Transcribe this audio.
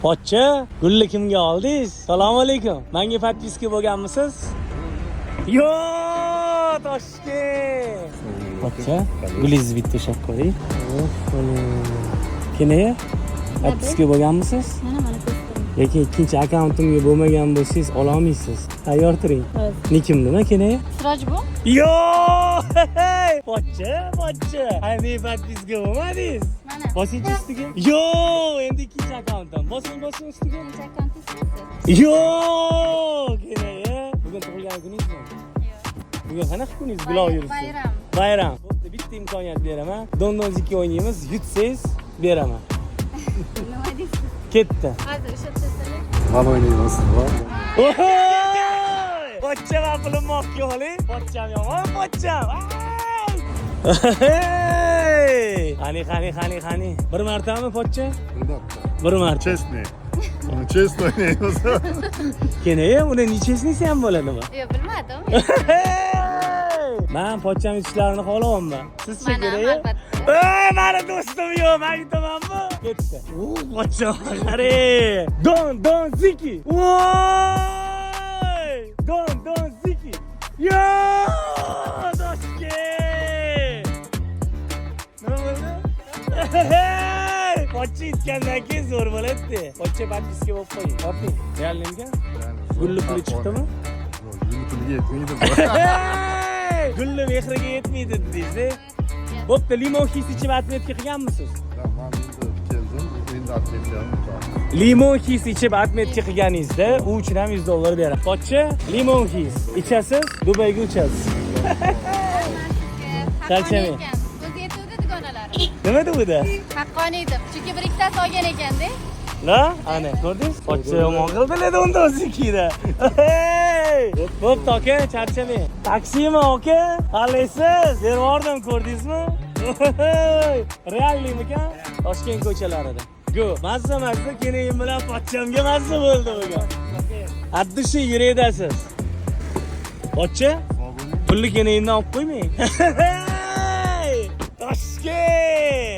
Pochcha, gulni kimga oldingiz? Assalomu alaykum. Menga podpiska bo'lganmisiz? Yo, Toshkent. Pochcha, gulingizni bitta ushlab qo'ying. Kenaya, podpiska bo'lganmisiz? Mana ko'rdim. Lekin ikkinchi akkauntimga bo'lmagan bo'lsangiz ololmaysiz. Tayyor turing. Nikim nima Kenaya? Siroj bu? Yo! Pochcha. Qanday podpiska bo'lmadingiz? Mana. Bosing ustiga. Yo, endi ikkinchi akkauntim. Bosing ustiga. Birinchi akkauntingiz? Yo! Kenaya. Bugun tug'ilgan kuningizmi? Yo'q. Bugun qanaqa kuningiz? Gulov yuribsiz. Bayram. Bo'pti, bitta imkoniyat beraman. Don-don-zikki o'ynaymiz. Yutsangiz beraman. Nima deysiz? Ketdi. Hozir ishlatsizlar. Mal oynaymiz. Pochcha va pulim moqqa oling. Pochcham yomon, pochcham. Qani. Bir martami pochcha? Bir marta. Chestney. Uni chest oynaymiz. Kenaya, uni nechesnisi ham bo'ladimi? Yo'q, bilmadim. Men pochcham ishlarini xohlayapman. Siz-chi Mana, Kenaya? albatta. Meni do'stim yo'q, men aytamanmi? Ketdi. Pochcha qarang. Don ziki. Voy! Don ziki. Yo! Toshkent. Nima bo'ldi? Pochcha itgandan keyin zo'r bo'ladi. Pochcha podpiska bo'lib qo'ying. Toping. Realnimga? Gulli puli chiqdimi? Gulli puliga yetmaydi. Gulli mehriga yetmaydi dedingiz. Bo'pti, limon his ichib atmetga qilganmisiz? Men endi keldim, endi atmetgan. Limon his ichib atmetga qilganingizda u uchun ham $100 beraman. Pochcha, limon his ichasiz, Dubayga uchasiz. Charchamang. O'zi yetuvdi dugonalari. Nima degandi? Haqqoniy deb. Chunki bir ikkitasi olgan ekanda. La, ana, ko'rdingiz? Pochcha yomon qildilar unda o'zikida. Bo'pti aka, charchamang. Taksimi aka? Qalaysiz? Bervordim, ko'rdingizmi? Realnimikan? Toshkent ko'chalarida. Go, mazza kenayim bilan pochchamga mazza bo'ldi bugun. Addishi yurakdasiz. Pochcha? Pulli kenayimdan olib qo'ymang. Toshkent!